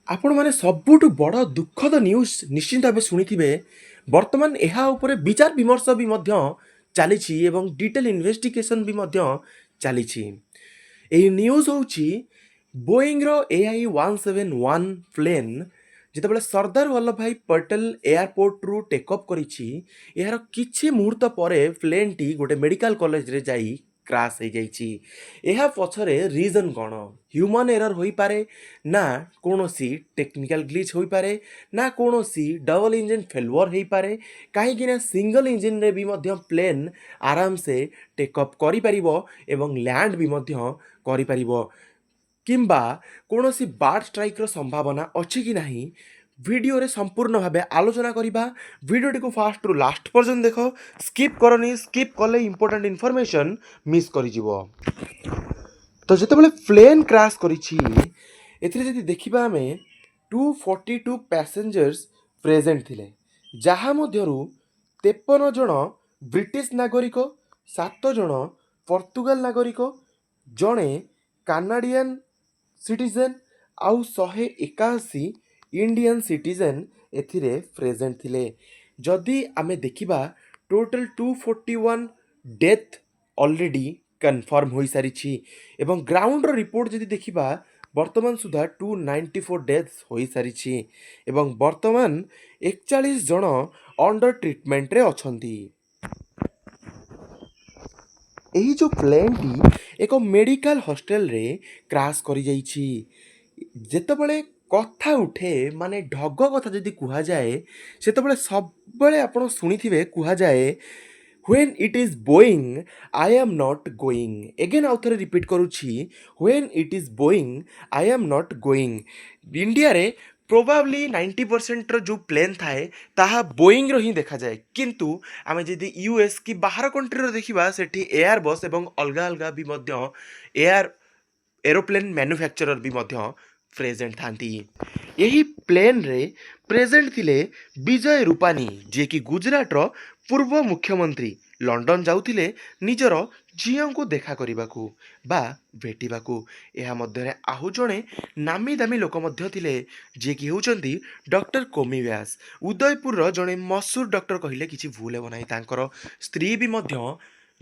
ଆପଣମାନେ ସବୁଠୁ ବଡ଼ ଦୁଃଖଦ ନ୍ୟୁଜ୍ ନିଶ୍ଚିନ୍ତ ଭାବେ ଶୁଣିଥିବେ। ବର୍ତ୍ତମାନ ଏହା ଉପରେ ବିଚାର ବିମର୍ଶ ବି ମଧ୍ୟ ଚାଲିଛି ଏବଂ ଡିଟେଲ୍ ଇନଭେଷ୍ଟିଗେସନ୍ ବି ମଧ୍ୟ ଚାଲିଛି। ଏହି ନ୍ୟୁଜ୍ ହେଉଛି ବୋଇଂର AI-171 ପ୍ଲେନ୍ ଯେତେବେଳେ ସର୍ଦ୍ଦାର ବଲ୍ଲଭଭାଇ ପଟେଲ ଏୟାରପୋର୍ଟରୁ ଟେକ୍ ଅଫ୍ କରିଛି, ଏହାର କିଛି ମୁହୂର୍ତ୍ତ ପରେ ପ୍ଲେନ୍ଟି ଗୋଟେ ମେଡ଼ିକାଲ କଲେଜରେ ଯାଇ କ୍ରାସ୍ ହେଇଯାଇଛି। ଏହା ପଛରେ ରିଜନ୍ କ'ଣ? ହ୍ୟୁମାନ୍ ଏରର୍ ହୋଇପାରେ, ନା କୌଣସି ଟେକ୍ନିକାଲ ଗ୍ଲିଚ୍ ହୋଇପାରେ, ନା କୌଣସି ଡବଲ୍ ଇଞ୍ଜିନ୍ ଫେଲୁଅର୍ ହେଇପାରେ। କାହିଁକିନା ସିଙ୍ଗଲ୍ ଇଞ୍ଜିନ୍ରେ ବି ମଧ୍ୟ ପ୍ଲେନ୍ ଆରାମସେ ଟେକ୍ ଅଫ୍ କରିପାରିବ ଏବଂ ଲ୍ୟାଣ୍ଡ ବି ମଧ୍ୟ କରିପାରିବ। କିମ୍ବା କୌଣସି ବାର୍ଡ଼ ଷ୍ଟ୍ରାଇକ୍ର ସମ୍ଭାବନା ଅଛି କି ନାହିଁ, ଭିଡ଼ିଓରେ ସମ୍ପୂର୍ଣ୍ଣ ଭାବେ ଆଲୋଚନା କରିବା। ଭିଡ଼ିଓଟିକୁ ଫାଷ୍ଟରୁ ଲାଷ୍ଟ ପର୍ଯ୍ୟନ୍ତ ଦେଖ, ସ୍କିପ୍ କରନି। ସ୍କିପ୍ କଲେ ଇମ୍ପୋର୍ଟାଣ୍ଟ ଇନଫର୍ମେସନ୍ ମିସ୍ କରିଯିବ। ତ ଯେତେବେଳେ ପ୍ଲେନ୍ କ୍ରାସ୍ କରିଛି, ଏଥିରେ ଯଦି ଦେଖିବା ଆମେ 242 ପ୍ୟାସେଞ୍ଜର୍ସ ପ୍ରେଜେଣ୍ଟ ଥିଲେ, ଯାହା ମଧ୍ୟରୁ 53 ଜଣ ବ୍ରିଟିଶ ନାଗରିକ, 7 ଜଣ ପର୍ତ୍ତୁଗାଲ ନାଗରିକ, ଜଣେ କାନାଡ଼ିଆନ୍ ସିଟିଜେନ୍ ଆଉ 181 ଇଣ୍ଡିଆନ୍ ସିଟିଜେନ୍ ଏଥିରେ ପ୍ରେଜେଣ୍ଟ ଥିଲେ। ଯଦି ଆମେ ଦେଖିବା ଟୋଟାଲ୍ 241 ଡେଥ୍ ଅଲରେଡ଼ି କନଫର୍ମ ହୋଇସାରିଛି ଏବଂ ଗ୍ରାଉଣ୍ଡର ରିପୋର୍ଟ ଯଦି ଦେଖିବା ବର୍ତ୍ତମାନ ସୁଦ୍ଧା 294 ଡେଥ୍ସ ହୋଇସାରିଛି ଏବଂ ବର୍ତ୍ତମାନ 41 ଜଣ ଅଣ୍ଡର ଟ୍ରିଟମେଣ୍ଟରେ ଅଛନ୍ତି। ଏହି ଯେଉଁ ପ୍ଲେନ୍ଟି ଏକ ମେଡ଼ିକାଲ ହଷ୍ଟେଲରେ କ୍ରାସ୍ କରିଯାଇଛି। ଯେତେବେଳେ କଥା ଉଠେ, ମାନେ ଢଗ କଥା ଯଦି କୁହାଯାଏ, ସେତେବେଳେ ସବୁବେଳେ ଆପଣ ଶୁଣିଥିବେ କୁହାଯାଏ when it is Boeing I am not going. Again ଆଉ ଥରେ ରିପିଟ୍ କରୁଛି, when it is Boeing I am not going. ଇଣ୍ଡିଆରେ ପ୍ରୋବାବ୍ଲି 90%ର ଯେଉଁ ପ୍ଲେନ୍ ଥାଏ ତାହା ବୋଇଂର ହିଁ ଦେଖାଯାଏ, କିନ୍ତୁ ଆମେ ଯଦି US କି ବାହାର କଣ୍ଟ୍ରିର ଦେଖିବା, ସେଠି ଏୟାର ବସ୍ ଏବଂ ଅଲଗା ଅଲଗା ବି ମଧ୍ୟ ଏରୋପ୍ଲେନ୍ ମ୍ୟାନୁଫ୍ୟାକ୍ଚରର ବି ମଧ୍ୟ ପ୍ରେଜେଣ୍ଟ ଥାନ୍ତି। ଏହି ପ୍ଲେନ୍ରେ ପ୍ରେଜେଣ୍ଟ ଥିଲେ ବିଜୟ ରୂପାନୀ, ଯିଏକି ଗୁଜରାଟର ପୂର୍ବ ମୁଖ୍ୟମନ୍ତ୍ରୀ। ଲଣ୍ଡନ ଯାଉଥିଲେ ନିଜର ଝିଅଙ୍କୁ ଦେଖା କରିବାକୁ ବା ଭେଟିବାକୁ। ଏହା ମଧ୍ୟରେ ଆଉ ଜଣେ ନାମୀ ଦାମୀ ଲୋକ ମଧ୍ୟ ଥିଲେ, ଯିଏକି ହେଉଛନ୍ତି ଡକ୍ଟର କୋମି ବ୍ୟାସ। ଉଦୟପୁରର ଜଣେ ମଶହୁର ଡକ୍ଟର କହିଲେ କିଛି ଭୁଲ ହେବ ନାହିଁ। ତାଙ୍କର ସ୍ତ୍ରୀ ବି ମଧ୍ୟ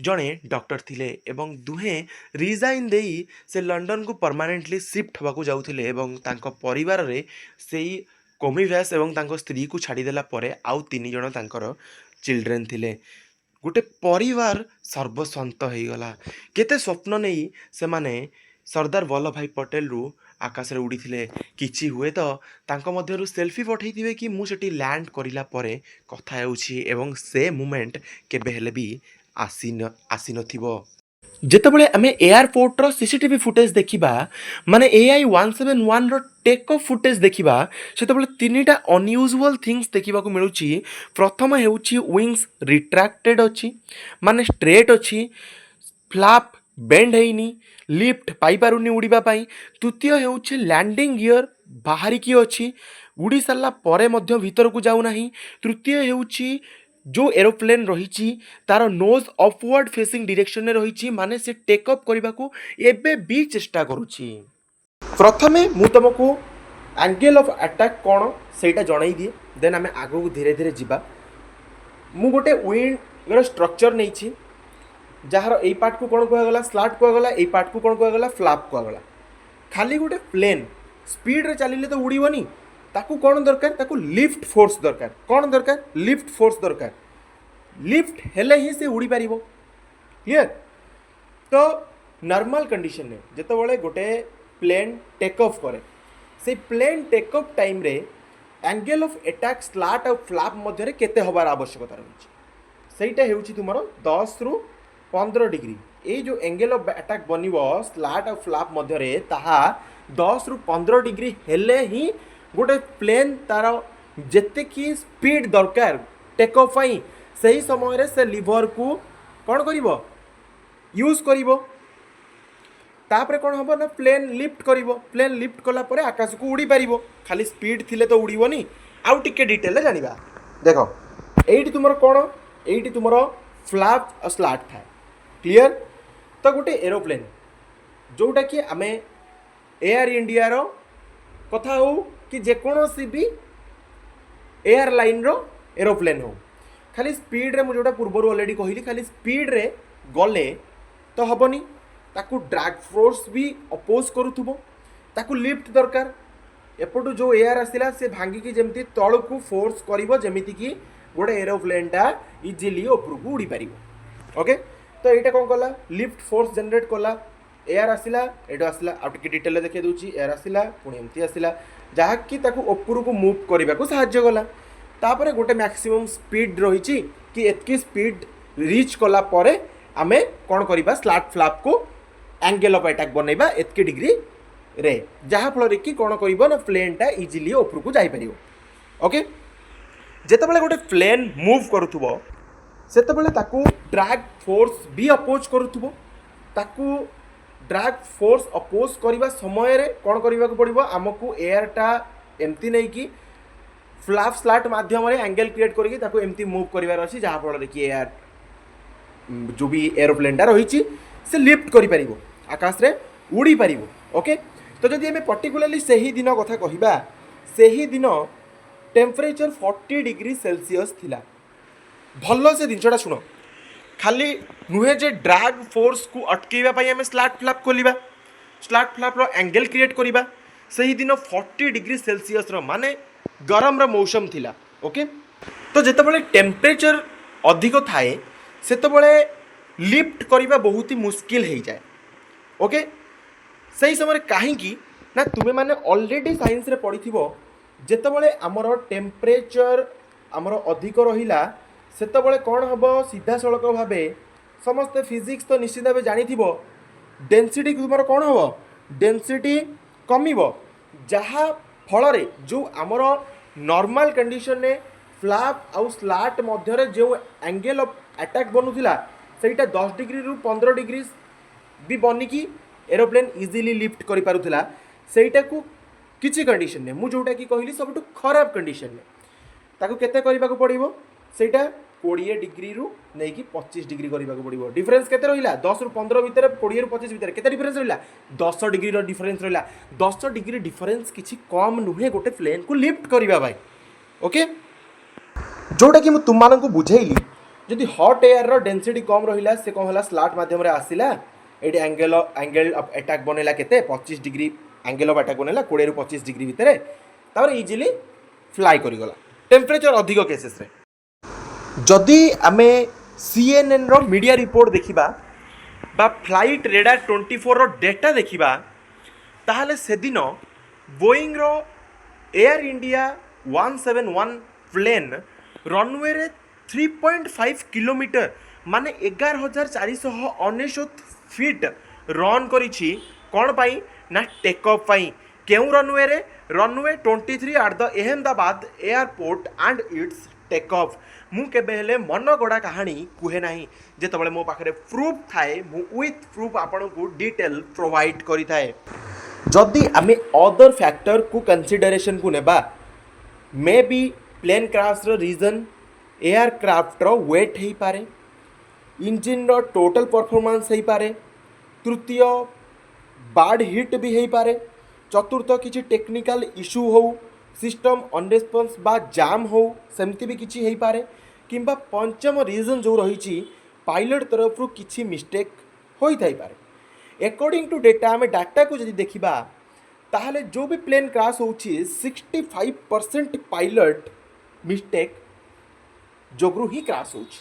ଜଣେ ଡକ୍ଟର ଥିଲେ ଏବଂ ଦୁହେଁ ରିଜାଇନ୍ ଦେଇ ସେ ଲଣ୍ଡନକୁ ପରମାନେଣ୍ଟଲି ସିଫ୍ଟ ହେବାକୁ ଯାଉଥିଲେ ଏବଂ ତାଙ୍କ ପରିବାରରେ ସେଇ କୋମି ବ୍ୟାସ ଏବଂ ତାଙ୍କ ସ୍ତ୍ରୀକୁ ଛାଡ଼ିଦେଲା ପରେ ଆଉ 3 ଜଣ ତାଙ୍କର ଚିଲଡ୍ରେନ୍ ଥିଲେ। ଗୋଟେ ପରିବାର ସର୍ବସ୍ୱାନ୍ତ ହେଇଗଲା। କେତେ ସ୍ୱପ୍ନ ନେଇ ସେମାନେ ସର୍ଦ୍ଦାର ବଲ୍ଲଭଭାଇ ପଟେଲରୁ ଆକାଶରେ ଉଡ଼ିଥିଲେ। କିଛି ହୁଏତ ତାଙ୍କ ମଧ୍ୟରୁ ସେଲ୍ଫି ପଠାଇଥିବେ କି ମୁଁ ସେଠି ଲ୍ୟାଣ୍ଡ କରିଲା ପରେ କଥା ହେଉଛି ଏବଂ ସେ ମୁମେଣ୍ଟ କେବେ ହେଲେ ବି ଆସିନଥିବ। ଯେତେବେଳେ ଆମେ ଏୟାରପୋର୍ଟର CCTV ଫୁଟେଜ୍ ଦେଖିବା, ମାନେ AI-171ର ଟେକ୍ ଅଫ୍ ଫୁଟେଜ୍ ଦେଖିବା, ସେତେବେଳେ 3ଟା ଅନୟୁଜୁଆଲ୍ ଥିଙ୍ଗସ୍ ଦେଖିବାକୁ ମିଳୁଛି। ପ୍ରଥମ ହେଉଛି ୱିଙ୍ଗସ୍ ରିଟ୍ରାକ୍ଟେଡ୍ ଅଛି, ମାନେ ଷ୍ଟ୍ରେଟ୍ ଅଛି, ଫ୍ଲାପ୍ ବେଣ୍ଡ ହେଇନି, ଲିଫ୍ଟ ପାଇପାରୁନି ଉଡ଼ିବା ପାଇଁ। ତୃତୀୟ ହେଉଛି ଲ୍ୟାଣ୍ଡିଂ ଗିୟର୍ ବାହାରିକି ଅଛି, ଉଡ଼ି ସାରିଲା ପରେ ମଧ୍ୟ ଭିତରକୁ ଯାଉନାହିଁ। ତୃତୀୟ ହେଉଛି ଯେଉଁ ଏରୋପ୍ଲେନ୍ ରହିଛି ତାର ନୋଜ୍ ଅପୱାର୍ଡ଼ ଫେସିଂ ଡିରେକ୍ସନରେ ରହିଛି, ମାନେ ସେ ଟେକ୍ ଅଫ୍ କରିବାକୁ ଏବେ ବି ଚେଷ୍ଟା କରୁଛି। ପ୍ରଥମେ ମୁଁ ତୁମକୁ ଆଙ୍ଗେଲ୍ ଅଫ୍ ଆଟାକ୍ କ'ଣ ସେଇଟା ଜଣାଇ ଦିଏ, ଦେନ୍ ଆମେ ଆଗକୁ ଧୀରେ ଧୀରେ ଯିବା। ମୁଁ ଗୋଟେ ୱିଙ୍ଗର ଷ୍ଟ୍ରକ୍ଚର ନେଇଛି, ଯାହାର ଏଇ ପାର୍ଟକୁ କ'ଣ କୁହାଗଲା ସ୍ଲାଟ୍ କୁହାଗଲା, ଏଇ ପାର୍ଟକୁ କ'ଣ କୁହାଗଲା ଫ୍ଲାପ୍ କୁହାଗଲା। ଖାଲି ଗୋଟେ ପ୍ଲେନ୍ ସ୍ପିଡ଼ରେ ଚାଲିଲେ ତ ଉଡ଼ିବନି, ତାକୁ କ'ଣ ଦରକାର? ତାକୁ ଲିଫ୍ଟ ଫୋର୍ସ ଦରକାର। କ'ଣ ଦରକାର? ଲିଫ୍ଟ ଫୋର୍ସ ଦରକାର। ଲିଫ୍ଟ ହେଲେ ହିଁ ସେ ଉଡ଼ିପାରିବ। କ୍ଲିୟର? ତ ନର୍ମାଲ କଣ୍ଡିସନରେ ଯେତେବେଳେ ଗୋଟେ ପ୍ଲେନ୍ ଟେକ୍ ଅଫ୍ କରେ, ସେଇ ପ୍ଲେନ୍ ଟେକ୍ ଅଫ୍ ଟାଇମ୍ରେ ଆଙ୍ଗେଲ୍ ଅଫ୍ ଆଟାକ୍ ସ୍ଲାଟ୍ ଆଉ ଫ୍ଲାପ୍ ମଧ୍ୟରେ କେତେ ହେବାର ଆବଶ୍ୟକତା ରହିଛି? ସେଇଟା ହେଉଛି ତୁମର 10ରୁ 15 ଡିଗ୍ରୀ। ଏଇ ଯେଉଁ ଆଙ୍ଗେଲ୍ ଅଫ୍ ଆଟାକ୍ ବନିବ ସ୍ଲାଟ୍ ଆଉ ଫ୍ଲାପ୍ ମଧ୍ୟରେ, ତାହା 10ରୁ 15 ଡିଗ୍ରୀ ହେଲେ ହିଁ ଗୋଟେ ପ୍ଲେନ୍ ତାର ଯେତିକି ସ୍ପିଡ୍ ଦରକାର ଟେକ୍ ଅଫ୍ ପାଇଁ, ସେହି ସମୟରେ ସେ ଲିଭରକୁ କ'ଣ କରିବ? ୟୁଜ୍ କରିବ। ତାପରେ କ'ଣ ହେବ ନା ପ୍ଲେନ୍ ଲିଫ୍ଟ କରିବ। ପ୍ଲେନ୍ ଲିଫ୍ଟ କଲା ପରେ ଆକାଶକୁ ଉଡ଼ିପାରିବ। ଖାଲି ସ୍ପିଡ୍ ଥିଲେ ତ ଉଡ଼ିବନି। ଆଉ ଟିକେ ଡିଟେଲରେ ଜାଣିବା। ଦେଖ, ଏଇଠି ତୁମର କ'ଣ? ଏଇଠି ତୁମର ଫ୍ଲାପ୍ ଆଉ ସ୍ଲାଟ୍ ଥାଏ। କ୍ଲିୟର? ତ ଗୋଟେ ଏରୋପ୍ଲେନ୍ ଯେଉଁଟାକି ଆମେ ଏୟାର ଇଣ୍ଡିଆର କଥା ହେଉ कि जेकोसी भी एयरलाइन रो एरोप्लेन हो खाली स्पीड रे मुझे पूर्व ऑलरेडी कहली खाली स्पीड रे गले तो हेनी ताकू ड्रैग फोर्स भी अपोज करूथुबो ताकू लिफ्ट दरकार एपटू जो एयर आसला से भांगिकी जमी तल को फोर्स कर जमीती कि गोटे एरोप्लेनटा इजिली उपरकू उड़ी पार ओके तो यहाँ कौन कला लिफ्ट फोर्स जनरेट कला एयर आसला ये आसला आउटे डिटेल देखिए दूसरी एयर आसला पुणी एमती आसला जहाँकि उपरकू मुव करने को साहाଯ୍य कला तापर गोटे मैक्सिमम स्पीड रही कि एतकी स्पीड रिच कला परे आमे कौन करवा स्लाट फ्लैप को एंगल ऑफ अटैक बनइबा एतकी डिग्री रे जहाँ फल कि कौन कर ना प्लेनटा इजिली उपरकू जापर ओके जितेबाला गोटे प्लेन मुव करुथुबो सेतेबाला ताकू ड्रैग फोर्स भी अपोज करुथुबो ताकू ड्रैग फोर्स अपोज करने समय कौन करने को पड़ो आमको एयरटा एमती नहीं कि फ्लैप स्लाट माध्यम एंगल क्रिएट करके एमती मुव करार अच्छी जहाँ फल कि एयर जो भी एरोप्लेनटा रही से लिफ्ट कर आकाश रे उड़ी पार ओके तो जदि आम पर्टिकुलाली से ही दिन कथा कहवा से ही दिन टेम्परेचर 40 डिग्री सेल्सियस थिला भल से जिनटा शुण खाली नुहे जे ड्रैग फोर्स को अटकैवाई आम स्लाट फ्लैप खोलिबा स्लाट फ्लैप रो एंगल क्रिएट करिबा से ही दिन 40 डिग्री सेल्सियस रो माने गरम रो मौसम थिला ओके तो जेतेबेले टेम्परेचर अधिक थाए सेतेबेले लिफ्ट करवा बहुत ही मुश्किल हो जाए ओके सही समय कहीं ना तुम्हें माने ऑलरेडी साइंस रे पढ़ी जितेबाला आमर टेम्परेचर आमर अधिक रहिला सेतेबाला कौन हम सीधा सड़क भाव समस्ते फिजिक्स तो निश्चित भाव जानी डेनसीटी तुम कौन हम डेनसीटी कमिब जहाँ फल जो आमर नॉर्मल कंडीशन ने फ्लैप आउ स्लाट मध्य जो एंगल ऑफ अटैक बनूला सेटा 10 डिग्री रु 15 डिग्री भी बनिकी एरोप्लेन इजिली लिफ्ट कर पारुला सेटा को किसी कंडीशन ने मुझे जोटा कि कहली सब खराब कंडीशन में ताकू केते करबा को पड़िबो सेटा 20 डिग्री रु नहीं कि 25 डिग्री करबा को पड़िबो डिफरेंस केते रहिला 10 रु 15 भीतर 20 रु 25 भीतर केते डिफरेंस रहिला 10 डिग्री रो डिफरेंस रहिला 10 डिग्री डिफरेंस किसी कम नुहे गोटे प्लेन को लिफ्ट करबा भाई ओके जोटा कि तुम मान को बुझेली जदि हॉट एयर रो डेंसिटी कम रहिला से कौन होला स्लाट माध्यम रे आसिला एडी एंगल ऑफ अटैक बनेला केते 25 डिग्री एंगल ऑफ अटैक बनेला 20 रु 25 डिग्री भीतर तापर इजिली फ्लाई करिगला टेम्परेचर अधिक केसेस रे जदि आमे CNN रो मीडिया रिपोर्ट देखिबा बा फ्लाइट रेडार 24 रो डेटा देखिबा ताहले से दिन बोइंग रो एयर इंडिया 171 प्लेन रनवे रे 3.5 किलोमीटर माने 11,419 फीट रन करिछि कौन पाई ना टेक ऑफ पाई केउ रनवे रे runway 23 at the Ahmedabad airport and it's take off मु केबे हेले मन गड़ा कहानी कुहे नाही जेतबेले मो पाखरे प्रूफ थाए मु विथ प्रूफ आपन को डिटेल प्रोवाइड करि थाए जदि आमे अदर फैक्टर को कंसीडरेशन को नेबा मे बी प्लेन क्रैश रो रीजन एयरक्राफ्ट रो वेट हेई पारे इंजिन रो टोटल परफॉर्मेंस हेई पारे तृतीय बाड हिट भी हेई पारे चतुर्थ किसी टेक्निकल इशू हो सिस्टम अनरेस्पॉन्स बा जाम हो सेमती भी किसी हेई पारे किंबा पंचम रीजन जो रही पायलट तरफ किसी मिस्टेक होई थाई पारे अकॉर्डिंग टू डेटा आम डाटा को जदि देखिबा ताहले जो भी प्लेन क्रैश होची 65% पायलट मिस्टेक जोगरू ही क्रैश होची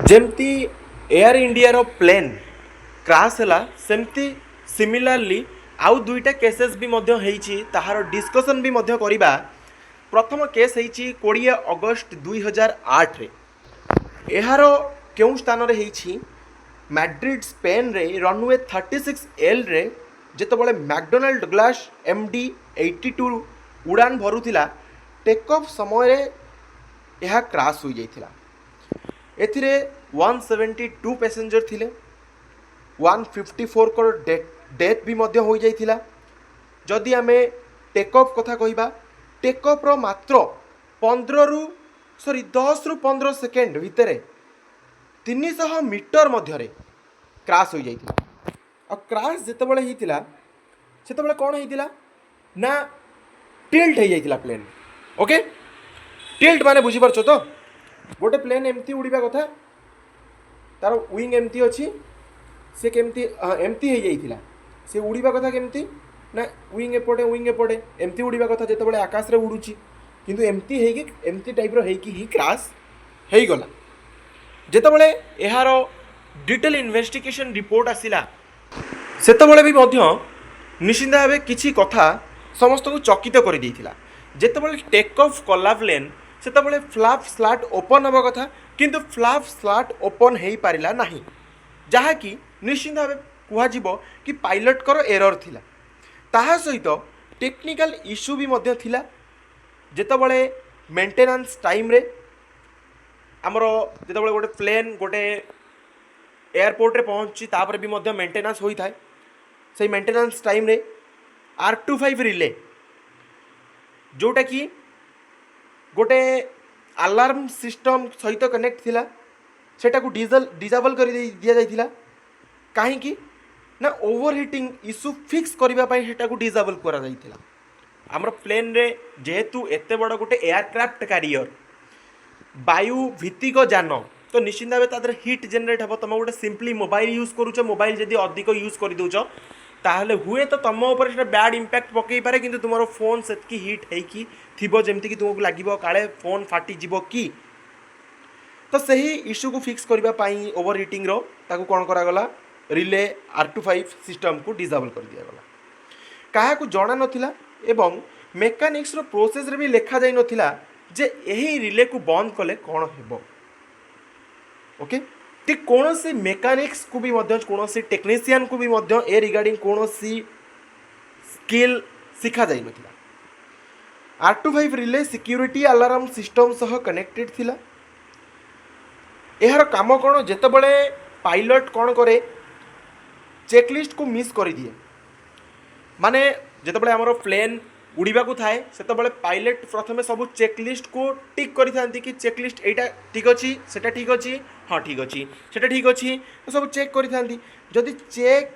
जेमती एयर इंडिया रो प्लेन क्रैश हला सेमती सिमिलरली आउ दुईटा केसेस भी मध्य हेइची ताहार डिस्कशन भी मध्य करिबा प्रथम केस हेइची 20 अगस्त 2008 रे एहार केउ स्थान रे हेइची मैड्रिड स्पेन रे रनवे 36L रे जेतबेले मैकडोनाल्ड डगलास MD 82 उड़ान भरुथिला टेक ऑफ समय रे यह क्रैश हो जाइथिला एथिरे 172 पैसेंजर थिले 154 को डेथ भी मध्य हो जाइथिला जदि आमे टेक ऑफ कथा कहिबा टेक ऑफ रो मात्र 10 रु 15 सेकेंड भितर 300 मीटर मध्य क्रैश हो जाइथिला और क्रैश जेतेबेले हितिला सेतेबेले कोन हितिला ना टिल्ट हो जाइथिला प्लेन। ओके, टिल्ट माने बुझी पारछो तो गोटे प्लेन एमती उड़ीबा कथा तार विंग एमती अच्छी से केमती एमती हो जाइथिला से उड़ीबा कथा केमती ना विंग एपटे एमती उड़ीबा कथा जेतेबेले आकाश रे उड़ुची किंतु एमती हेकी एमती टाइप रो हेकी ही क्रैश हेई गला। जेतेबेले एहार डिटेल इन्वेस्टिगेशन रिपोर्ट आसिला सेतेबेले भी मध्य निश्चिंत भाव किछि कथा समस्त को चकित कर देइथिला। जेतेबेले टेक ऑफ कला प्लेन सेतेबेले फ्लैप स्लैट ओपन हबा कथा किंतु फ्लैप स्लैट ओपन हेई पारिला नाही, जहा कि निश्चिंत भाव कुहाजिबो कि पायलट कर एरर थिला। ताहा सहित टेक्निकल इश्यू भी मध्य थिला। जेतेबेले मेंटेनेंस टाइम रे आमर जेतेबेले गोटे प्लेन गोटे एयरपोर्ट रे पहुंची तापर भी मध्य मेंटेनेंस होई थाए। से मेंटेनेंस टाइम रे R25 रिले जोटा कि गोटे अलार्म सिस्टम सहित कनेक्ट थिला सेटा को डिसेबल कर दिया जाइथिला। काहेकि ना ओवरहीटिंग इश्यू फिक्स करबा पई सेटा को डिसेबल करा जाइथिला। हमर प्लेन रे जेहेतु एते बड़ गोटे एयरक्राफ्ट कैरियर वायु भित्तिक जान तो निश्चिंत भाव तादर हिट जेनरेट हम। तुम गोटे सिंपली मोबाइल यूज करुच, मोबाइल जदि अधिक यूज कर दौच ताहले हुए तो तुम ऊपर से बैड इंपैक्ट पकई पारे किंतु तुम फोन से हिट होगी थी जमती कि तुमको लगे काले फोन फाटीज कि। तो सही इश्यू को फिक्स करने ओवर हिटिंग ताकू कौन करागला रिले R25 सिस्टम को डिसेबल कर दिगला। क्या जना नाला एवं मेकानिक्स प्रोसेस रे भी लिखा जाई नथिला जे यही रिले को बंद कले कौन हेबो। ओके, तो कौन सी मेकानिक्स को भी कौन सी टेक्नीशियन को भी ए रिगार्डिंग कौन सी स्किल शिखा जाई नथिला। R25 relay security alarm system सह कनेक्टेड थिला। यार काम कौन जेतेबेले पायलट कौन करे चेकलिस्ट को मिस कर दिए। माने जेतेबेले हमर प्लेन उड़ीबा को थाए सेतेबेले पायलट प्रथमे सब चेकलिस्ट को टिक करि थांती कि चेकलिस्ट एटा ठीक अछि सेटा ठीक अछि हाँ ठीक अछि सेटा ठीक अछि तो सब चेक करि थांती। जदि चेक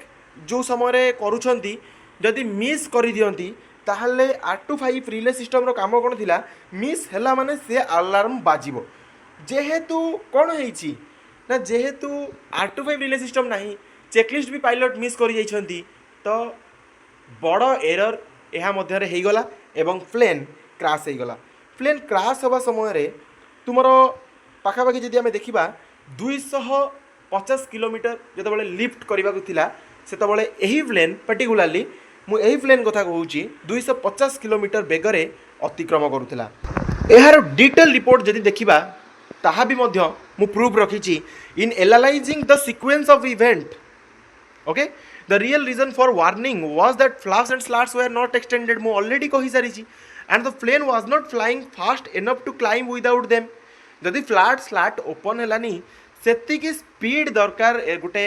जो समय करूछंती जदि मिस करि दियंती ताहले R25 रिले सिस्टम रो काम कोन थिला मिस हैला माने से अलार्म बाजिबो। जेहेतु कौन होइछि ना जेहेतु R25 रिले सिस्टम नाही चेकलिस्ट भी पायलट मिस करि जाइछंती तो बड़ एरर यह मध्य हो गला एवं प्लेन क्रैश हो गला। प्लेन क्रैश होगा समय तुमर पाखापाखि जदि आम देखा 250 किलोमीटर जितेबाला लिफ्ट करने को सेतबले यही प्लेन पर्टिकुलाली मुझे प्लेन कथा कहूँ 250 किलोमीटर बेगरे अतिक्रम करुला। यार डिटेल रिपोर्ट जदि देखा ताहा भी मध्य मु प्रूफ रखी इन analysing the sequence of event. Okay, the real reason for warning was that flaps and slats were not extended mu already कही सारी and the plane was not flying fast enough to climb without them। जदि flat slate open हैलानी सेति की speed दरकार गोटे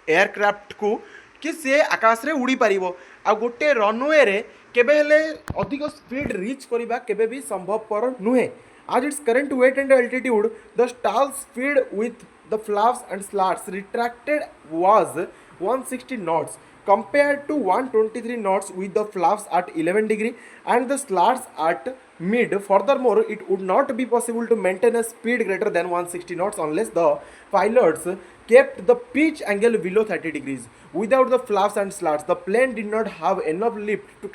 aircraft को कि से आकाश रे उड़ी पारिबो आ गोटे रनवे रे केबे हेले अधिक स्पीड रीच करिबा केबे भी संभवपर नुहे। as its current weight and altitude the stall speed with the flaps and slats retracted was 160 knots compared to 123 knots with the flaps at 11 degree and the slats at mid. Furthermore, it would not be possible to maintain a speed greater than 160 knots unless the pilots kept the pitch angle below 30 degrees. Without the flaps and slats, the plane did not have enough lift to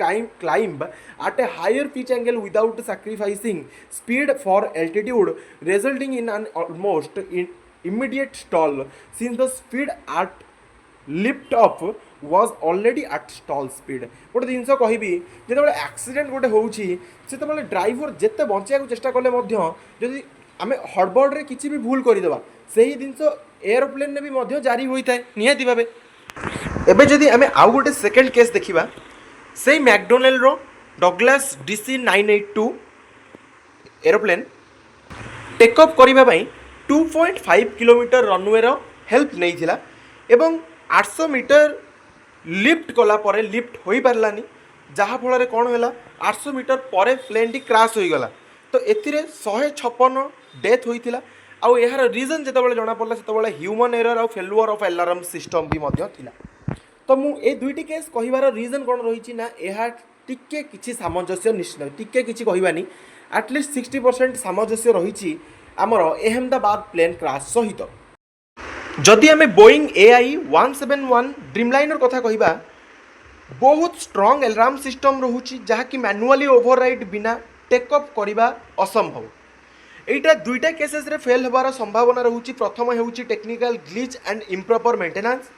climb at a higher pitch angle without sacrificing speed for altitude, resulting in an almost immediate stall since the speed at lift off was already at stall speed. गोटे जिनस कहबी जो accident गोटे होउछि सेतबेले driver जेते बंचाया चेष्टा कले मध्य जदि आमे हड़बड़ रे किछि भी भूल करिदेबा सही जिनस एयरप्लेन ने भी मध्य जारी होई थाए निहाती भाबे। एबे जदि आमे आउ गोटे सेकंड केस देखिबा सेही मैकडोनाल्ड रो Douglas DC-982 aeroplane take off करिबा पई 2.5 किलोमीटर रनवे रो हेल्प नै थिला एवं 800 मीटर लिफ्ट कला परे लिफ्ट हो पारानी जहाँ फल कौन है 800 मीटर पर प्लेन टी क्रैश हो गला। तो एथिरे 156 डेथ होइथिला। आउ यार रीजन जितेबाला जना पड़ला सेतेबाला ह्यूमन एरर आउ फेलुअर ऑफ अलार्म सिस्टम भी मध्य थिला। तो मु ए दुईटी केस कहिबार रीजन कौन रही ना यह टिके किछि सामंजस्य निश्चित टिके किछि कहबानी एटलिस्ट 60% सामंजस्य रही आमर अहमदाबाद प्लेन क्रैश सहित। जदि आम बोइंग AI-171 ड्रीमलाइनर कथा कहबा बहुत स्ट्रॉन्ग अलार्म सिस्टम रोची जहाँकि मैनुअली ओवरराइड बिना टेकअप करने असंभव। एटा दुईटा केसेस रे फेल होबार संभावना रोची। प्रथम होची technical glitch and improper maintenance,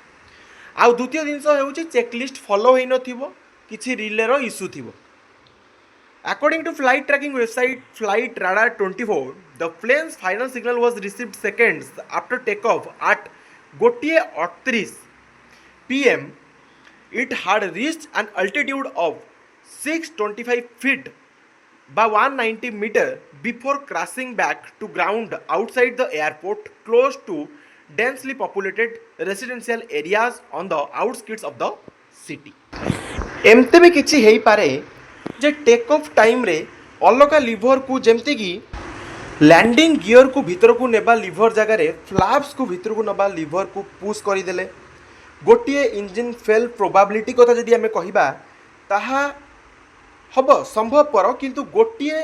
आउ द्वितीय जिनस होची चेकलिस्ट फॉलो होई नथिबो, किछि रिले रो इशू थिबो। According to flight tracking website Flight Radar 24, the plane's final signal was received seconds after takeoff at 1:38 p.m. It had reached an altitude of 625 feet by 190 meter before crashing back to ground outside the airport close to densely populated residential areas on the outskirts of the city. एमते भी किछि हेई पारे जे take off time रे अलगा liver को जेमती कि landing gear को भीतर को नेबा लिभर जगह रे फ्लैप्स को भीतर को नबा लिभर को पुश करदेले गोटे इंजिन फेल प्रोबाबिलिटी कथा जदि आमे कहिबा ताहा हब संभवपर, किंतु गोटे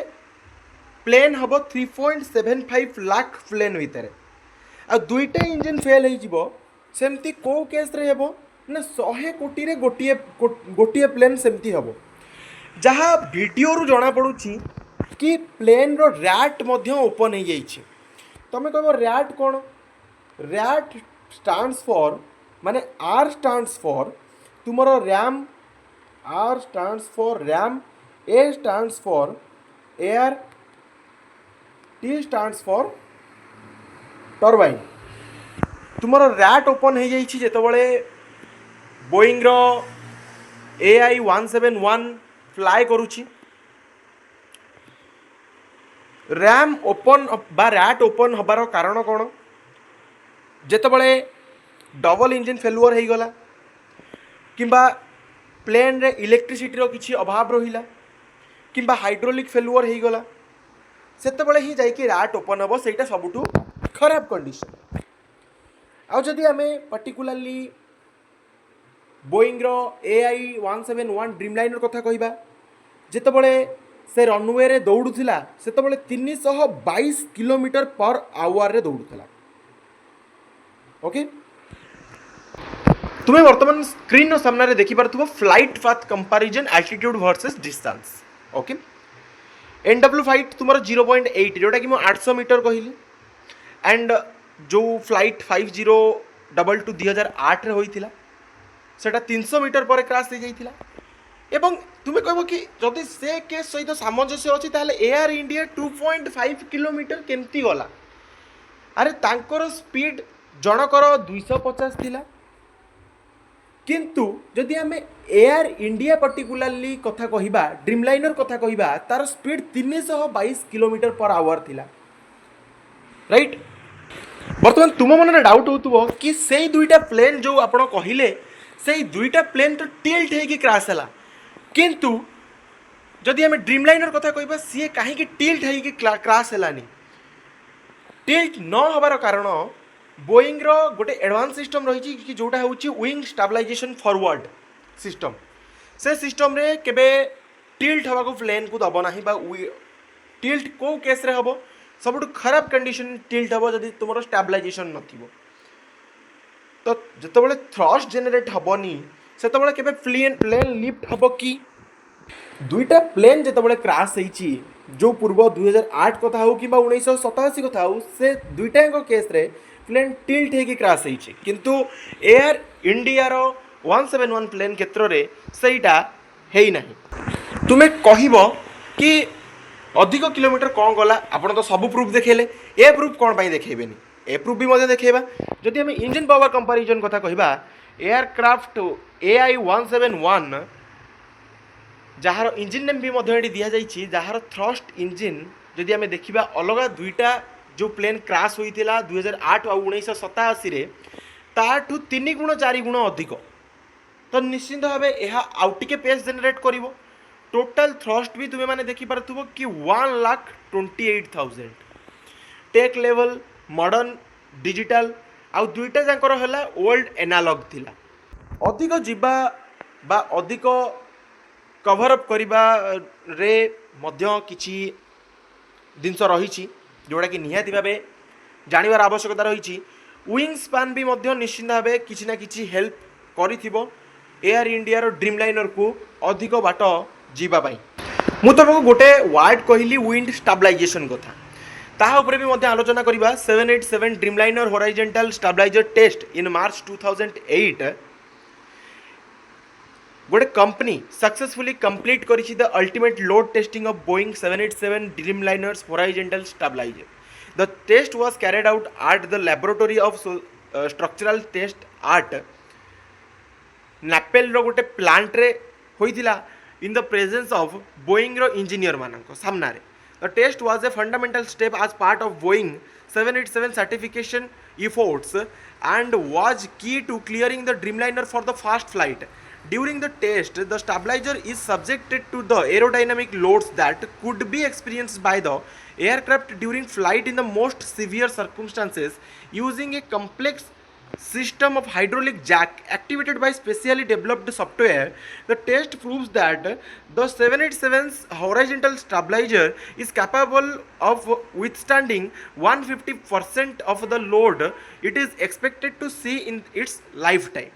प्लेन हब 3.75 लाख प्लेन भितर आ दुईटा इंजिन फेल हो सेमती को केस रे हेबो ना 100 कोटी रे गोटे प्लेन सेमती हबो। जहाँ वीडियो रु जना पड़ुछि कि प्लेन रो रैट मध्य ओपन हो जाइए। तुम कह रैट कौन? रैट स्टैंड्स फॉर माने आर स्टैंड्स फॉर तुमर ram, R stands for ram, A stands for air, T stands for turbine. तुमर रैट ओपन हो जाइए जेतबले बोइंग रो AI-171 फ्लाए करुछि। रैम ओपन बा रैट ओपन हबार कारण कौन? जेतबले डबल इंजिन फेलुअर हो गला किंबा प्लेन रे इलेक्ट्रिसिटी रो किछि अभाव रहिला किंबा हाइड्रोलिक फेलुअर हो गला सेतबले ही जाइके रैट ओपन हबो। सेटा सबुठु खराब कंडीशन। आउ जदि आमे पर्टिकुलरली बोइंग रो AI-171 ड्रीमलाइनर कथा कहबा जेतबले से रनवे रे दौड़ुथिला सेतबले 322 किलोमीटर पर आवर रे दौड़ुथिला। ओके, तुम्हें वर्तमान स्क्रीन सामने रे देखि पारथुबो flight path comparison altitude versus distance. Okay, NW flight तुमर 0.8 जोटा कि मैं 800 मीटर कहली एंड जो फ्लाइट 5022 2008 रे होइथिला सेटा 300 मीटर पर क्रैश हो जाइथिला। एवं तुम्हें कहब कि जदि से केस सहित सामंजस्य अच्छी ताहले एयर इंडिया 2.5 किलोमीटर केमती गला? अरे तांकर स्पीड जनकर 250 थिला, किंतु जदि आम एयर इंडिया पर्टिकुलरली कथा कहबा ड्रीमलाइनर कथा कहबा तार स्पीड 322 किलोमीटर पर आवर थिला। राइट, बर्तमान तुम मन डाउट होतुबो कि से दुईटा प्लेन जो आपण कहिले से दुईटा प्लेन तो टिल्ट है कि क्रैश है, किंतु जदि आम ड्रीमलाइनर कथा कहबा सी कहीं टिल्ट है कि क्रैश है। टिल्ट न हबार कारण बोइंग रो गोटे एडवांस सिस्टम रही कि जोटा होची विंग स्टेबलाइजेशन फॉरवर्ड सिस्टम। से सिस्टम रे केबे टिल्ट हवा को प्लेन को दब नाही बा टिल्ट को केस रे हबो सबुठ खराब कंडीशन टिल्ट हबो जदि तुमरो स्टेबलाइजेशन नथिबो। तो जितेबाला थ्रस्ट जेनेरेट हेनी से केबे प्लेन लिफ्ट हम कि? दुईटा प्लेन जितेबाला क्रैश होइछि जो पूर्व 2008 कथा हो कि 1987 कथा हो से दुईटा केस रे प्लेन टिल्ट है कि क्रैश होइछि, किंतु एयर इंडिया रो 171 प्लेन क्षेत्र रे सेटा हेई नाही। तुमे कहिबो कि अधिक किलोमीटर कौन गला आपण तो सब प्रूफ देखेले, ए प्रूफ कौन पाई देखेबेनी? ए प्रूफ भी मध्य देखेबा। जदि आम इंजिन पावर कंपैरिजन कथा कहबा aircraft AI-171 jar engine name भी मध्य दि जाइए जार थ्रस्ट इंजिन जदि आम देखा अलग दुईटा जो प्लेन क्रैश होता 2008 और 1987 ताठू 3 गुण 4 गुण अधिक, तो निश्चिंत भाव यह आउ टिके पेस जेनेरेट कर। टोटाल थ्रस्ट भी तुम्हें मैंने देखिपु कि 1,28,000 टेक लेवल मॉडर्न डिजिटल आउ दुईटा जाकर है ओल्ड एनालॉग थिला। अधिक जीवा बा अधिक कभर अप करिबा रे मध्य किछि जिनस रही जोटा कि निहाती भावे जानिबार आवश्यकता रही। विंग स्पान भी मध्य निश्चित भाव किसी ना कि हेल्प करिथिबो एयर इंडिया ड्रीम लाइनर को अधिक बाट जीवाई। मु तुमको गोटे वार्ड कहली विंड स्टाबिलाइजेशन कथा ताहा उपरे भी मध्य आलोचना करिबा। 787 Dreamliner horizontal stabiliser test in March 2008 गोटे कंपनी सक्सेसफुली कंप्लीट करिछि the ultimate load testing of Boeing 787 Dreamliner's horizontal stabiliser. The test was carried out at the laboratory of structural test at नापेल रो गोटे plant रे होइतिला in the presence of Boeing रो engineer मानक सामना रे। The test was a fundamental step as part of Boeing 787 certification efforts and was key to clearing the Dreamliner for the first flight. During the test, the stabilizer is subjected to the aerodynamic loads that could be experienced by the aircraft during flight in the most severe circumstances using a complex system of hydraulic jack activated by specially developed software. The test proves that the 787's horizontal stabilizer is capable of withstanding 150% of the load it is expected to see in its lifetime.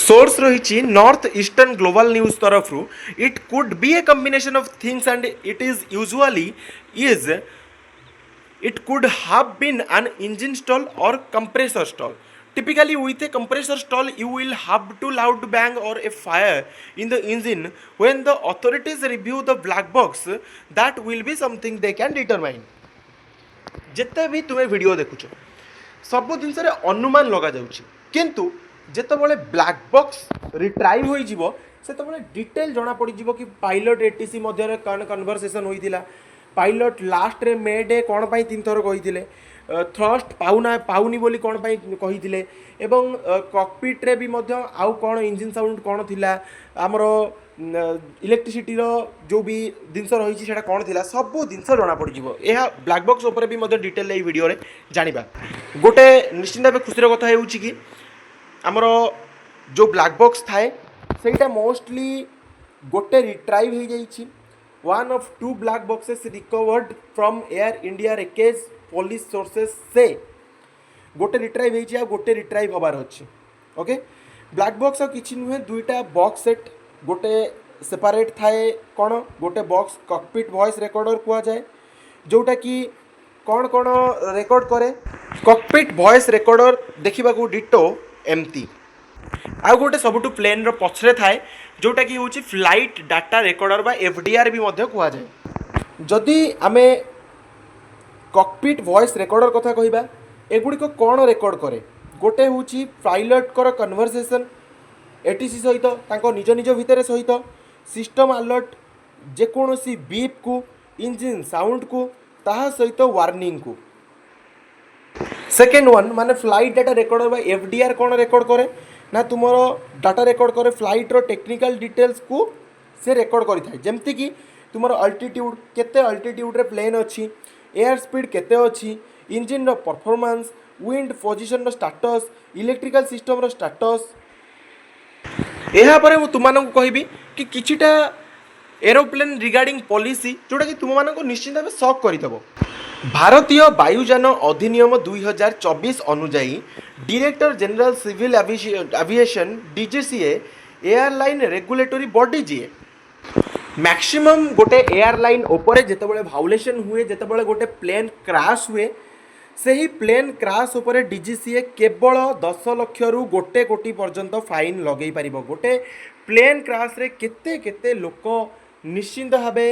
Source रही north eastern global news तरफ it could be a combination of things and it is usually is it could have been an engine stall or compressor stall. Typically with a compressor stall you will have to loud bang or a fire in the engine. When the authorities review the black box, that will be something they can determine. जिते भी तुम्हें video देखुच सब जिनस अनुमान लगा जाउछि किंतु जेतबेले black box retrieve होई जिवो सेतबेले detail जना पड़ी जिवो कि पायलट एटीसी मध्य कौन कन्वर्सेशन होइतिला, पायलट लास्ट रे मे डे कौन पाई 3 थर कही थ्रस्ट पाउनी बोली कौन पाई कही एवं कॉकपिट रे भी मध्य आउ कौन इंजिन साउंड कौन थिला आमर इलेक्ट्रिसिटी जो भी जिनस रही है कौन थिला सब जिनस जना पड़ जिवो। यह ब्लैक बॉक्स ऊपर भी मध्य डिटेल ये वीडियो रे जानिबा। गोटे निश्चित भाव खुशीर कथा हेउछि कि आमर जो ब्लैक बॉक्स थाए सेटा मोस्टली गोटे रिट्राइव हो जाइछि। One of 2 black boxes recovered from Air India wreckage police sources से गोटे रिट्राइव हो गोटे रिट्राइव हबार अच्छी। ओके ब्लैक बॉक्स किसी नुहे दुईटा बॉक्स सेट गोटे सेपारेट थाए कौन गोटे बॉक्स कॉकपिट वॉइस रिकॉर्डर कह जाए जोटा कि कौन कौन रेकॉर्ड करे कॉकपिट वॉइस रिकॉर्डर देखा डिटो एमती आउ गोटे सबुठु प्लेन रो पछरे थाए जोटा कि होची फ्लाइट डाटा रेकॉर्डर बा एफडीआर भी मध्य कह जाए। जदि आमे कॉकपिट वॉइस रिकॉर्डर कथा कहिबा एगुड़िक कौन रेकॉर्ड करे गोटे होची पायलट कर कन्वर्सेशन एटीसी सहित तांको निज निज भितर सहित सिस्टम अलर्ट जेकोसी बीप को इंजिन साउंड को ताहा सहित वार्निंग को। सेकेंड वन माने फ्लाइट डाटा रेकॉर्डर बा एफडीआर कौन रेकॉर्ड करे ना तुमर डाटा रेकॉर्ड करे फ्लाइट रो टेक्निकल डिटेल्स को से रेकॉर्ड करि थाए जेमति कि तुमर अल्टीट्यूड केते अल्टीट्यूड रे प्लेन अछि एयर स्पीड केते अछि इंजिन रो परफॉर्मेंस विंड पोजीशन रो स्टेटस इलेक्ट्रिकल सिस्टम रो स्टेटस। एहा परे मु तुमानन को कहबी कि किछिटा एरोप्लेन रिगार्डिंग पॉलिसी जोटा कि तुम मानक निश्चित भाव शॉक करदेव। भारतीय वायुयान अधिनियम 2024 अनुजाई director general civil aviation DGCA airline regulatory body जी मैक्सिमम गोटे एयरलाइन उपरे जेतेबेले भाउलेशन हुए जेतेबेले गोटे प्लेन क्रैश हुए सही प्लेन क्रैश उपरे डीजीसीए केवल 10 लाख रु 1 कोटी पर्यंत फाइन लगई पारिबो। गोटे प्लेन क्रैश रे केते केते लोक निश्चिंत भावे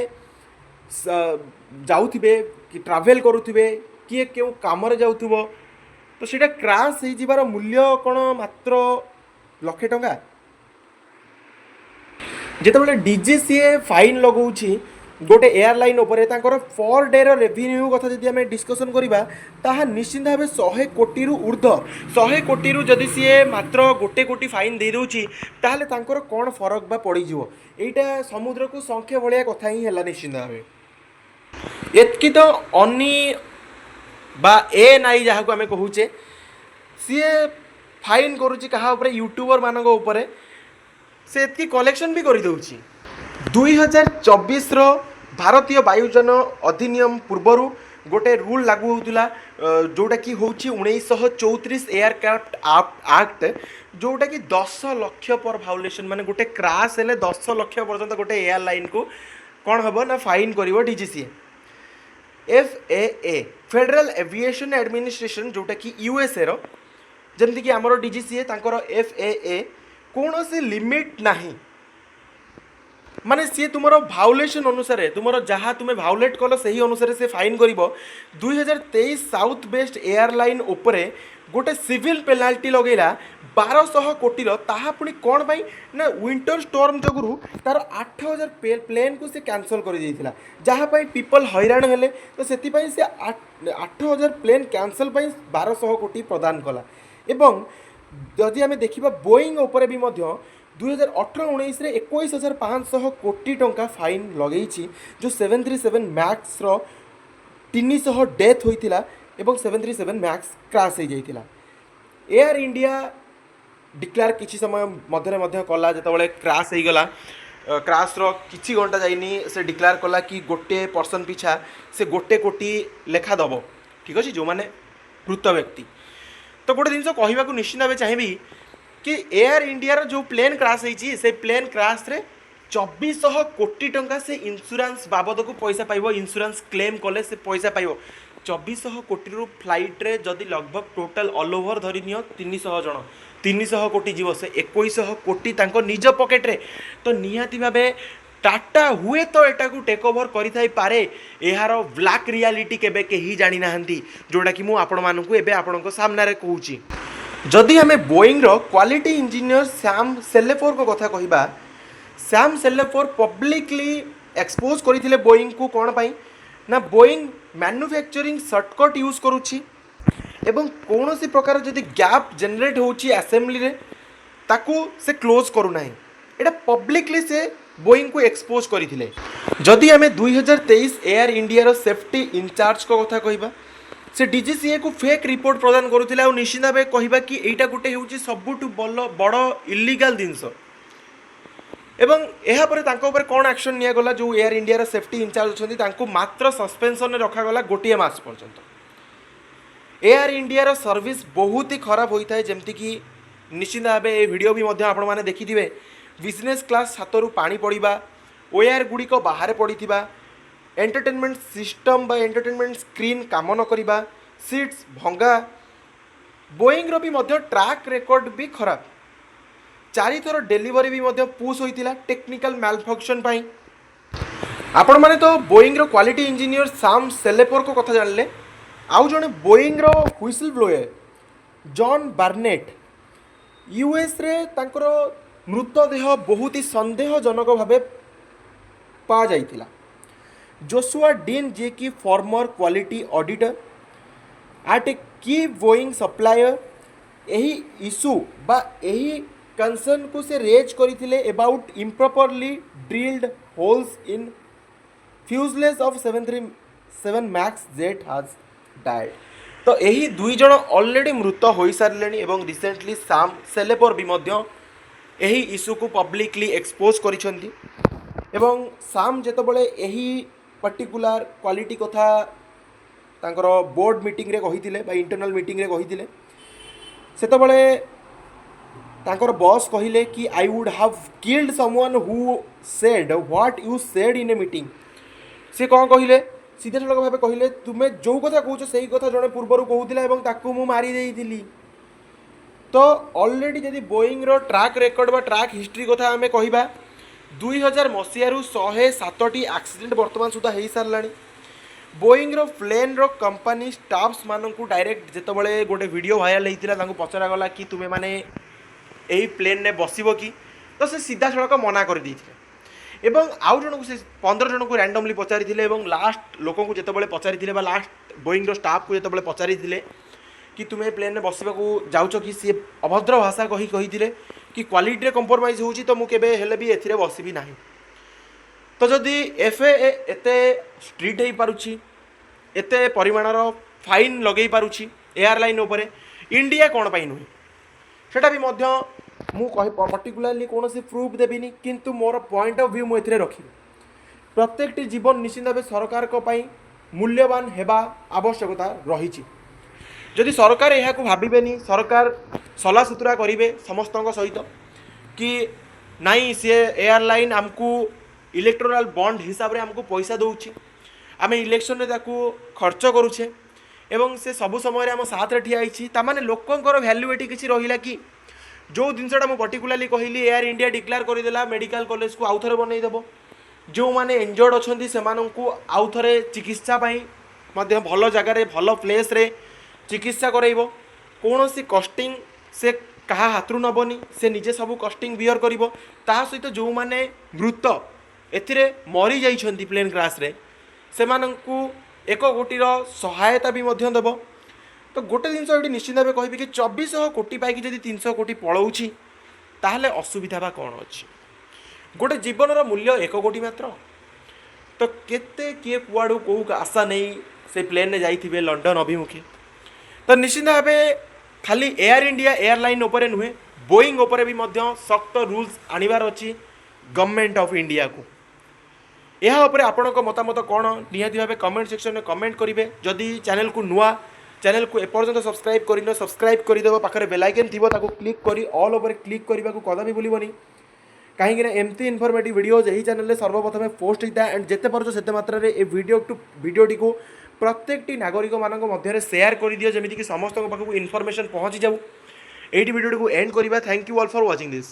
जाउथिबे कि ट्रावेल करुथिबे किए केउ कामरे जाउथिबो तो सेटा क्रैश हो जिबार मूल्य कोन मात्र लक्षे टंका जेतेबेले डीजीसीए फाइन लगाउछि गोटे एयरलाइन उपरे तांकर पर डे रो रेवेन्यू कथा जदि आमे डिस्कशन करिबा ताहा निश्चित भावे 100 कोटी रु ऊर्ध्व 100 कोटी रु जदि सीए मात्र 1 कोटी फाइन दे दउछि ताहले तांकर कोन फरक बा पड़ी जिवो। एटा समुद्र को संख्या भलिया कथा ही हैला निश्चित भावे। एतकी तो अनी बा ए नाई जहाँ को आम कहूचे सीए फाइन करुच्ची क्या यूट्यूबर मान से एतकी कलेक्शन भी कर 2024 भारतीय वायुयान अधिनियम पूर्वर गोटे रूल लागू होता जोटा कि हूँ 1934 एयरक्राफ्ट एक्ट जोटा कि 10 लाख पर भाउलेसन माने गोटे क्राश हेले 10 लाख पर्यंत गोटे एयरलाइन को कौन हम ना फाइन कर DGCA FAA federal aviation administration जोटा कि यूएसए रो जमती कि आमर डीजीसीए तांकर FAA कौन से लिमिट नहीं माने सी तुम भाउलेसन अनुसार तुम जहाँ तुम्हें भाउलेट कल से ही अनुसार से फाइन कर 2023 साउथ वेस्ट एयरलाइन उपरे गोटे सिविल पेनाल्टी लगेला 1200 कोटीर ताहा पुणी कौन पाई ना विंटर स्टॉर्म जोगुरु तार 8000 प्लेन को से कैंसल कर देइथिला जहाँ पाई पीपल हैरान हेले तो सेति पाई से 8000 प्लेन कैंसल पाई 1200 कोटी प्रदान कला एवं जदि आमे देखिबा बोइंग उपरे भी मध्य 2018-19 रे 21,500 कोटी टंका फाइन लगे जो 737 मैक्स रो 300 डेथ होइतिला एवं 737 मैक्स क्रैश हो जाइतिला एयर इंडिया डिक्लेयर किछि समय मध्य कला जेतबेले क्रैश हो गला क्रैश रो किछि घंटा जाइनी से डिक्लेयर कला कि गोटे पर्सन पिछा से गोटे कोटी लेखा दबो ठीक अछि जो माने मृत व्यक्ति तो गोटे जिनस कहवाक निश्चित भाव चाहिए कि एयर इंडिया जो प्लेन क्रैश होती से प्लेन क्रैश रे 2400 कोटी टंका से इंश्योरेंस बाबद को पैसा पाइबो इंश्योरेंस क्लेम कले से पैसा पाइबो 2400 कोटी रू फ्लाइट रे जदि लगभग टोटल ऑल ओवर धरी नियो 300 जन 300 कोटी जीव से 2100 कोटी तांको निज पॉकेट रे तो निहाती भाबे टाटा हुए तो एटा को टेक ओवर करि थाई पारे एहार ब्लैक रियलिटी केबे केही जानि नाहंती जोटा कि मु आपण मानकु एबे आपणको सामना रे कहूची जदि आम बोइंग रो क्वालिटी इंजीनियर सैम सेल्लेफोर को कथा कहबा सैम सेल्लेफोर पब्लिकली एक्सपोज करथिले बोइंग को कोन पाई ना बोइंग मैन्युफैक्चरिंग शॉर्टकट यूज करूची एवं कौन सी प्रकार जदि गैप जनरेट होची असेंबली रे ताकू से क्लोज करू नाही एटा पब्लिकली से बोइंग को एक्सपोज करथिले जदि आम 2023 एयर इंडिया रो सेफ्टी इंचार्ज को कथा कहबा से डीजीसीए को फेक रिपोर्ट प्रदान करुला और निश्चित भाव कहबा कि एटा गोटे होची सबुठु बड़ इलीगल जिनस एवं एहा परे तांको ऊपर कौन एक्शन निया गला जो एयर इंडिया रो सेफ्टी इंचार्ज छथि तांको मात्र सस्पेंशन में रखा गला गोटे मास पर्यंत एयर इंडिया रो सर्विस बहुत ही खराब होता है जमती कि निश्चित भाव ये वीडियो भी मध्य आपण माने देखिथिबे बिजनेस क्लास छातरू पानी पड़िबा ओयर गुड़ी को बाहर पड़िथिबा एंटरटेनमेंट सिस्टम बा एंटरटेनमेंट स्क्रीन काम न करिबा सीट्स भंगा बोइंग रो भी मध्य ट्रैक रिकॉर्ड भी खराब 4 थर डिलीवरी भी मध्य पुश होइतिला टेक्निकल मैलफंक्शन पाई आपण माने तो बोइंग रो क्वालिटी इंजीनियर सैम सेल्लेफोर को कथा जानले आउ जने बोइंग रो whistleblower John Barnett US रे तांकर मृतदेह बहुत ही संदेहजनक भावे पा जाइतिला जोशुआ डीन जे की फॉर्मर क्वालिटी ऑडिटर एट ए की बोइंग सप्लायर यही इशू बा यही कंसर्न को से रेज करथिले about improperly drilled holes in fuselage of 737 max jet has died तो यही दुई जन ऑलरेडी मृत हो सारे एवं रिसेंटली सैम सेल्लेफोर भी मध्य यही इशू को पब्लिकली एक्सपोज करिसेंती एवं सैम जेतबेले यही पर्टिकुलर क्वालिटी कथा तांकर बोर्ड मीटिंग रे कहिथिले बा इंटरनल मीटिंग रे कहिथिले सेतबेले तांकर बॉस कहिले कि I would have killed someone who said what you said in a meeting से कौन कहिले सीधे सड़क भाव कहिले तुमे जो कथा कहूछ सही कथा जने पूर्वर कहूथिला एवं ताकू मु मारी देइथिली तो ऑलरेडी जदि बोइंग रो ट्रैक रिकॉर्ड बा ट्रैक हिस्ट्री कथा आमे कहिबा 2000 मसीहारू 107टी एक्सीडेंट बर्तमान सुधा हो सारा बोइंग रो प्लेन रो कंपनी स्टाफ्स मानू डायरेक्ट जितेबाला गोटे वीडियो भाइराल होता पचरा गला कि तुम्हें माने यही प्लेन ने बसब कि तो से सीधा सड़क मना कर देते एवं आउ जन को से 15 जन को रैंडमली पचारि लास्ट लोक को जितेबाला पचारि लास्ट बोइंग रो स्टाफ को जितेबाला पचारि कि तुम्हें प्लेन में बसवा जाऊच कि सी अभद्र भाषा कही कि क्वालिटी रे कंप्रोमाइज होची तो मुझे हेले भी एथिरे बसबी नाही तो जदि FAA एते स्ट्रिक्ट हो पारुछि एते परिमाणर फाइन लगे पारुछि एयरलाइन उपरे इंडिया कौन पाई नुहे सेटा भी मध्य ମୁଁ କହି पर्टिकुलारली कौन प्रूफ देविनी किंतु मोर पॉइंट ऑफ व्यू मुझे रखी प्रत्येकटी जीवन निश्चित भाव सरकार मूल्यवान हेबा आवश्यकता रही जदि सरकार यह भावेनि सरकार सला सुतरा करेंगे समस्त सहित कि नाई सी एयरलाइन आमको इलेक्ट्रोनाल बॉन्ड हिसाब से आमको पैसा दूची आम इलेक्शन में खर्च करुचे एवं से सबु समय आम साथ रे ठिया होइछि तामाने लोकंकर वैल्यू एटी किछि रहिला कि जो जिनसटा मु पर्टिकुलारली कहली एयर इंडिया डिक्लेयर करदेला मेडिकल कॉलेज को आउ थे बनई देबो जो माने इंजर्ड अछंती सेमानंकु आउ थे चिकित्सा पाई मध्य भल जगार भल प्लेस रे चिकित्सा करइबो कौनसी कस्टिंग से कहा हाथरू नबनी से निजे सब कस्टिंग बियर करिवो ता सहित जो माने मृत एथिरे मरी जाइछंती प्लेन क्रैश रे सेमानंकु 1 कोटी सहायता भी मध्य देव तो गोटे जिनस ये निश्चित भाव कहि कि 2400 कोटी पाई जदि 300 कोटी पलाउछि ताहले असुविधा बा कौन अच्छी गोटे जीवनर मूल्य 1 कोटी मात्र तो केते किए कुआड़ू कौ आशा नहीं से प्लेन में जाइथिबे लंडन अभिमुखे तो निश्चित भाव खाली एयर इंडिया एयरलाइन उपरे नुहे बोइंग उपरे भी मध्य सख्त रूल्स आनिबार अच्छी गवर्नमेंट ऑफ इंडिया को यह उपरे आपणक मतामत कौन निहाती भाव कमेंट सेक्शन में कमेंट करेंगे जदि चैनल को नुआ चैनल को एपर्यंत सब्सक्राइब कर सब्सक्राइब करदेव पाखे बेलाइकन थी क्लिक कर ऑल ओवर क्लिक करने को कदा भी भूलनी कहीं एमती इनफॉर्मेटिव वीडियोज यही चैनल सर्वप्रथम पोस्ट होता है एंड जिते पार्छ से मात्रा ये वीडियोटी को प्रत्येकटी नागरिक मान मध्य सेयार कर दियो जमीक समस्त पाखक इनफॉरमेशन पहुँची जाऊ ये वीडियो को एंड करवा thank you all for watching this.